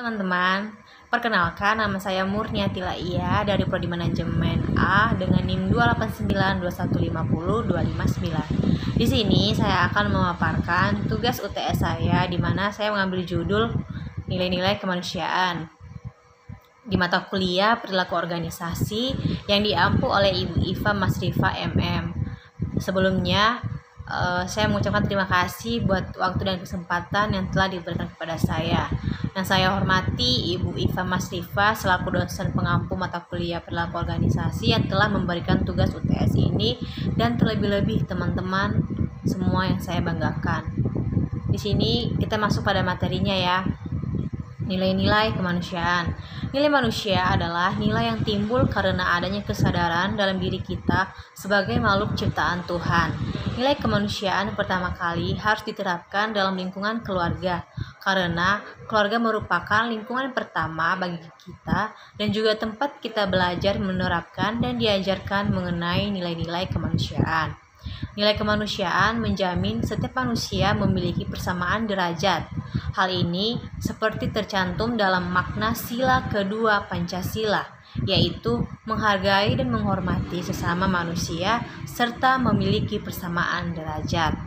Teman-teman, perkenalkan nama saya Murniati Laia dari Prodi Manajemen A dengan NIM 28921502559. Di sini saya akan memaparkan tugas UTS saya di mana saya mengambil judul nilai-nilai kemanusiaan di mata kuliah perilaku organisasi yang diampu oleh Ibu Iva Masrifa MM. Sebelumnya saya mengucapkan terima kasih buat waktu dan kesempatan yang telah diberikan kepada saya. Yang saya hormati Ibu Iva Masrifa selaku dosen pengampu mata kuliah perilaku organisasi yang telah memberikan tugas UTS ini, dan terlebih-lebih teman-teman semua yang saya banggakan. Di sini kita masuk pada materinya ya. Nilai-nilai kemanusiaan. Nilai manusia adalah nilai yang timbul karena adanya kesadaran dalam diri kita sebagai makhluk ciptaan Tuhan. Nilai kemanusiaan pertama kali harus diterapkan dalam lingkungan keluarga, karena keluarga merupakan lingkungan pertama bagi kita dan juga tempat kita belajar menerapkan dan diajarkan mengenai nilai-nilai kemanusiaan. Nilai kemanusiaan menjamin setiap manusia memiliki persamaan derajat. Hal ini seperti tercantum dalam makna sila kedua Pancasila, yaitu menghargai dan menghormati sesama manusia serta memiliki persamaan derajat.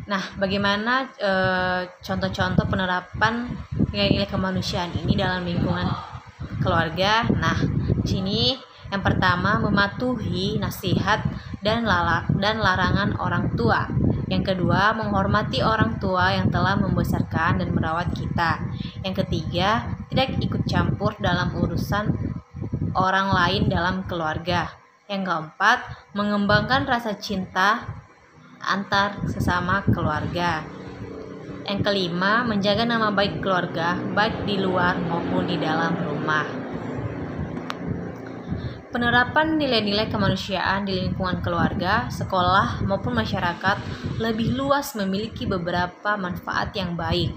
Nah, bagaimana contoh-contoh penerapan nilai-nilai kemanusiaan ini dalam lingkungan keluarga? Nah, di sini yang pertama, mematuhi nasihat dan larangan orang tua. Yang kedua, menghormati orang tua yang telah membesarkan dan merawat kita. Yang ketiga, tidak ikut campur dalam urusan orang lain dalam keluarga. Yang keempat, mengembangkan rasa cinta antar sesama keluarga. Yang kelima, menjaga nama baik keluarga, baik di luar maupun di dalam rumah. Penerapan nilai-nilai kemanusiaan di lingkungan keluarga, sekolah, maupun masyarakat lebih luas memiliki beberapa manfaat yang baik.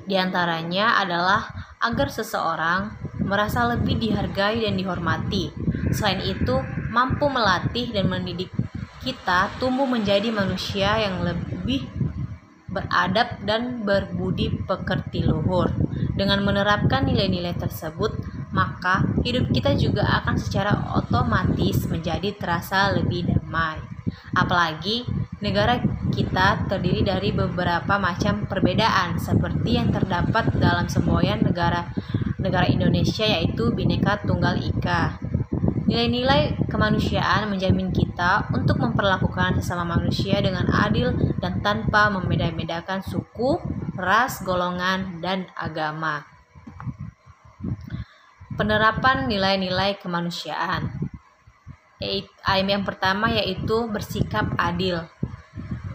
Di antaranya adalah agar seseorang merasa lebih dihargai dan dihormati. Selain itu, mampu melatih dan mendidik kita tumbuh menjadi manusia yang lebih beradab dan berbudi pekerti luhur. Dengan menerapkan nilai-nilai tersebut, maka hidup kita juga akan secara otomatis menjadi terasa lebih damai. Apalagi negara kita terdiri dari beberapa macam perbedaan seperti yang terdapat dalam semboyan negara Indonesia, yaitu Bhinneka Tunggal Ika. Nilai-nilai kemanusiaan menjamin kita untuk memperlakukan sesama manusia dengan adil dan tanpa membeda-bedakan suku, ras, golongan, dan agama. Penerapan nilai-nilai kemanusiaan. Yang pertama yaitu bersikap adil.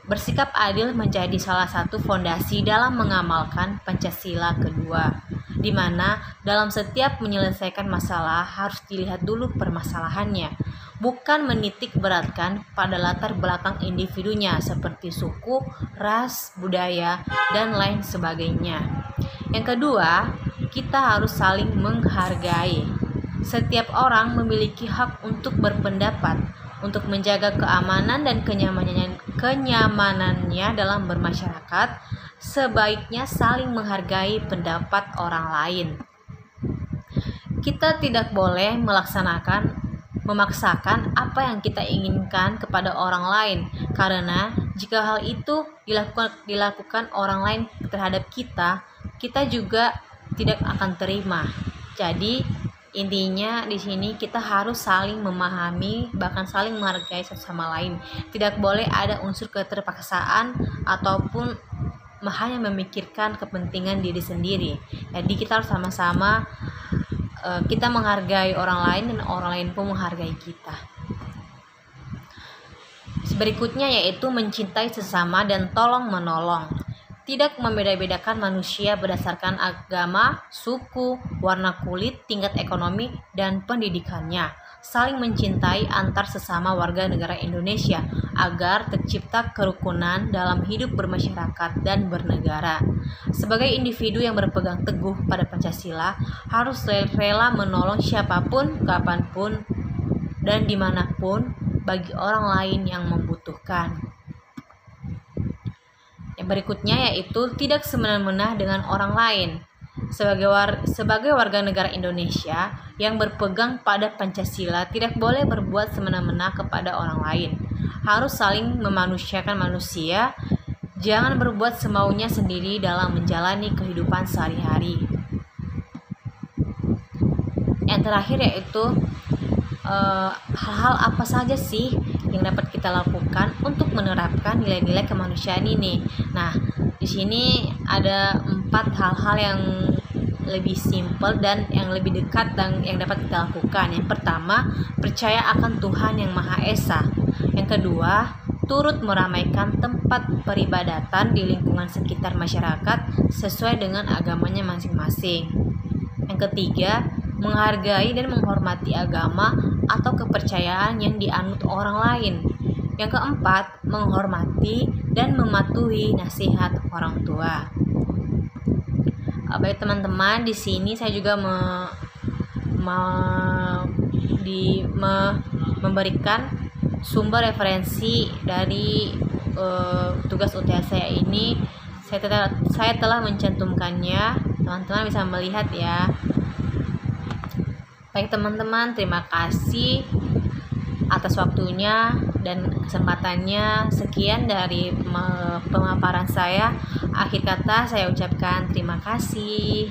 Bersikap adil menjadi salah satu fondasi dalam mengamalkan Pancasila kedua, di mana dalam setiap menyelesaikan masalah harus dilihat dulu permasalahannya, bukan menitik beratkan pada latar belakang individunya seperti suku, ras, budaya, dan lain sebagainya. Yang kedua, kita harus saling menghargai. Setiap orang memiliki hak untuk berpendapat, untuk menjaga keamanan dan kenyamanannya dalam bermasyarakat. Sebaiknya saling menghargai pendapat orang lain. Kita tidak boleh memaksakan apa yang kita inginkan kepada orang lain, karena jika hal itu dilakukan orang lain terhadap kita, kita juga tidak akan terima. Jadi intinya di sini kita harus saling memahami, bahkan saling menghargai satu sama lain. Tidak boleh ada unsur keterpaksaan ataupun hanya memikirkan kepentingan diri sendiri. Jadi kita harus sama-sama kita menghargai orang lain dan orang lain pun menghargai kita. Berikutnya yaitu mencintai sesama dan tolong menolong. Tidak membeda-bedakan manusia berdasarkan agama, suku, warna kulit, tingkat ekonomi, dan pendidikannya. Saling mencintai antar sesama warga negara Indonesia agar tercipta kerukunan dalam hidup bermasyarakat dan bernegara. Sebagai individu yang berpegang teguh pada Pancasila, harus rela menolong siapapun, kapanpun, dan dimanapun bagi orang lain yang membutuhkan. Yang berikutnya yaitu tidak semena-mena dengan orang lain. Sebagai warga negara Indonesia yang berpegang pada Pancasila, tidak boleh berbuat semena-mena kepada orang lain. Harus saling memanusiakan manusia, jangan berbuat semaunya sendiri dalam menjalani kehidupan sehari-hari. Yang terakhir yaitu hal-hal apa saja sih yang dapat kita lakukan untuk menerapkan nilai-nilai kemanusiaan ini. Nah, di sini ada 4 hal-hal yang lebih simpel dan yang lebih dekat dan yang dapat kita lakukan. Yang pertama, percaya akan Tuhan yang Maha Esa. Yang kedua, turut meramaikan tempat peribadatan di lingkungan sekitar masyarakat sesuai dengan agamanya masing-masing. Yang ketiga, menghargai dan menghormati agama atau kepercayaan yang dianut orang lain. Yang keempat, menghormati dan mematuhi nasihat orang tua. Baik teman-teman, di sini saya juga memberikan sumber referensi dari tugas UTS saya ini. Saya telah mencantumkannya, teman-teman bisa melihat ya. Baik teman-teman, terima kasih atas waktunya dan kesempatannya. Sekian dari pemaparan saya. Akhir kata saya ucapkan terima kasih.